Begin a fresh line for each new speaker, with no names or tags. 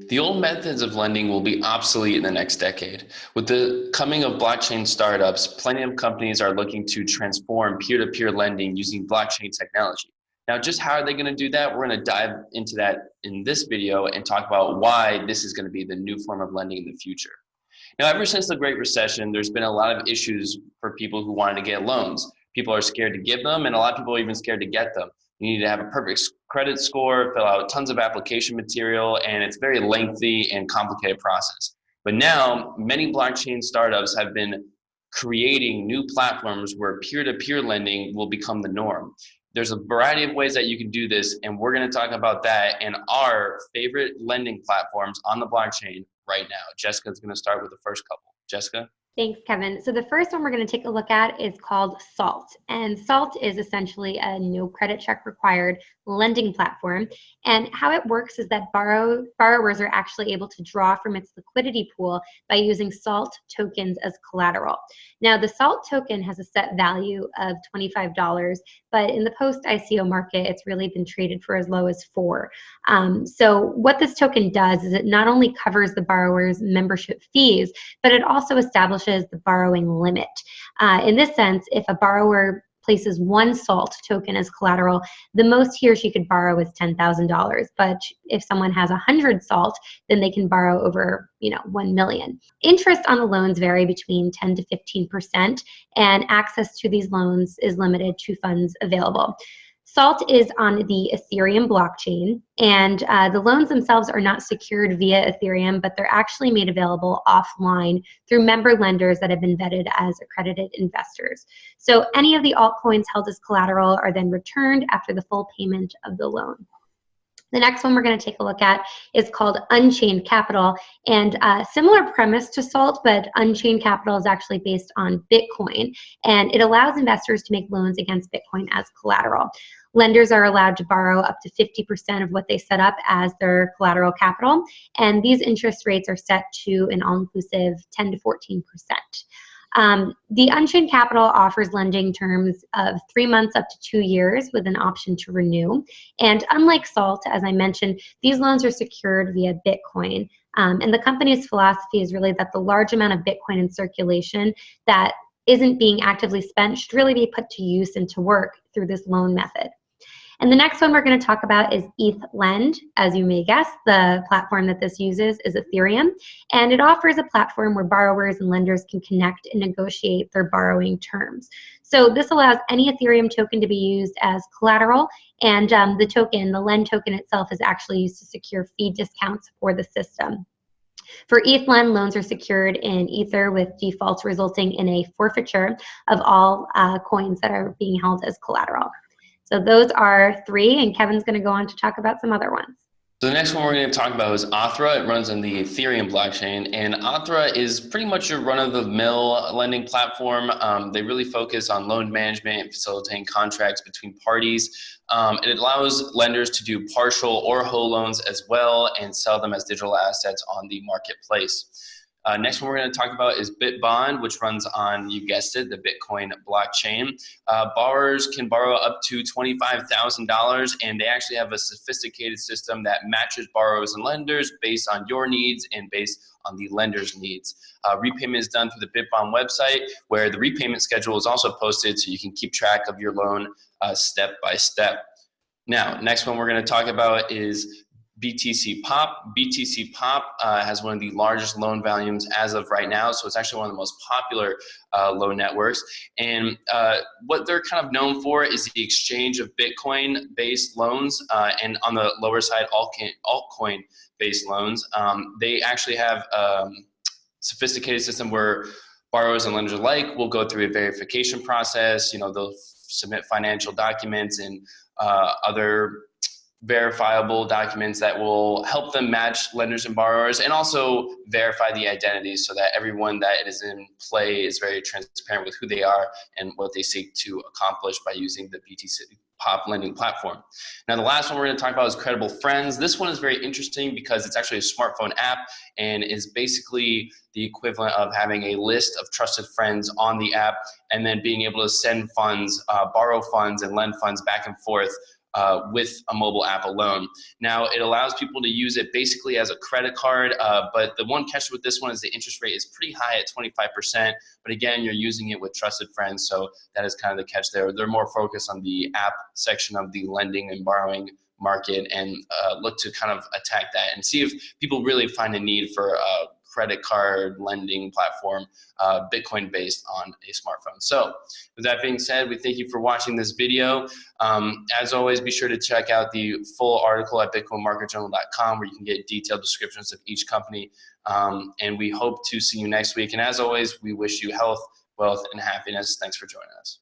The old methods of lending will be obsolete in the next decade. With the coming of blockchain startups, plenty of companies are looking to transform peer-to-peer lending using blockchain technology. Now, just how are they going to do that? We're going to dive into that in this video and talk about why this is going to be the new form of lending in the future. Now, ever since the Great Recession, there's been a lot of issues for people who wanted to get loans. People are scared to give them, and a lot of people are even scared to get them. You need to have a perfect credit score, fill out tons of application material, and it's a very lengthy and complicated process. But now, many blockchain startups have been creating new platforms where peer-to-peer lending will become the norm. There's a variety of ways that you can do this, and we're going to talk about that and our favorite lending platforms on the blockchain right now. Jessica's going to start with the first couple. Jessica?
Thanks, Kevin. So the first one we're going to take a look at is called Salt. And Salt is essentially a no credit check required lending platform. And how it works is that borrowers are actually able to draw from its liquidity pool by using Salt tokens as collateral. Now, the Salt token has a set value of $25, but in the post-ICO market, it's really been traded for as low as $4. So what this token does is it not only covers the borrower's membership fees, but it also establishes the borrowing limit. In this sense, if a borrower places one Salt token as collateral, the most he or she could borrow is $10,000. But if someone has 100 Salt, then they can borrow over, 1 million. Interest on the loans vary between 10 to 15%, and access to these loans is limited to funds available. Salt is on the Ethereum blockchain, and the loans themselves are not secured via Ethereum, but they're actually made available offline through member lenders that have been vetted as accredited investors. So any of the altcoins held as collateral are then returned after the full payment of the loan. The next one we're going to take a look at is called Unchained Capital, and similar premise to Salt, but Unchained Capital is actually based on Bitcoin, and it allows investors to make loans against Bitcoin as collateral. Lenders are allowed to borrow up to 50% of what they set up as their collateral capital, and these interest rates are set to an all-inclusive 10 to 14%. The Unchained Capital offers lending terms of 3 months up to 2 years with an option to renew. And unlike Salt, as I mentioned, these loans are secured via Bitcoin. And the company's philosophy is really that the large amount of Bitcoin in circulation that isn't being actively spent should really be put to use and to work through this loan method. And the next one we're going to talk about is ETHLend. As you may guess, the platform that this uses is Ethereum, and it offers a platform where borrowers and lenders can connect and negotiate their borrowing terms. So this allows any Ethereum token to be used as collateral, and the Lend token itself is actually used to secure fee discounts for the system. For ETHLend, loans are secured in Ether with defaults resulting in a forfeiture of all coins that are being held as collateral. So those are 3, and Kevin's going to go on to talk about some other ones.
So the next one we're going to talk about is Authra. It runs on the Ethereum blockchain, and Authra is pretty much your run-of-the-mill lending platform. They really focus on loan management and facilitating contracts between parties. It allows lenders to do partial or whole loans as well and sell them as digital assets on the marketplace. Next one we're going to talk about is BitBond, which runs on, you guessed it, the Bitcoin blockchain. Borrowers can borrow up to $25,000, and they actually have a sophisticated system that matches borrowers and lenders based on your needs and based on the lender's needs. Repayment is done through the BitBond website, where the repayment schedule is also posted so you can keep track of your loan step by step. Now, next one we're going to talk about is BTC Pop. BTC Pop has one of the largest loan volumes as of right now, so it's actually one of the most popular loan networks. And what they're kind of known for is the exchange of Bitcoin-based loans, and on the lower side, altcoin-based loans. They actually have a sophisticated system where borrowers and lenders alike will go through a verification process. They'll submit financial documents and other verifiable documents that will help them match lenders and borrowers, and also verify the identities so that everyone that is in play is very transparent with who they are and what they seek to accomplish by using the BTC Pop lending platform. Now, the last one we're going to talk about is Credible Friends. This one is very interesting because it's actually a smartphone app and is basically the equivalent of having a list of trusted friends on the app, and then being able to send funds, borrow funds, and lend funds back and forth with a mobile app alone. Now, it allows people to use it basically as a credit card, but the one catch with this one is the interest rate is pretty high at 25%, but again, you're using it with trusted friends, so that is kind of the catch there. They're more focused on the app section of the lending and borrowing market, and look to kind of attack that and see if people really find a need for a credit card lending platform, Bitcoin based on a smartphone. So with that being said, we thank you for watching this video. As always, be sure to check out the full article at bitcoinmarketjournal.com, where you can get detailed descriptions of each company. And we hope to see you next week. And as always, we wish you health, wealth, and happiness. Thanks for joining us.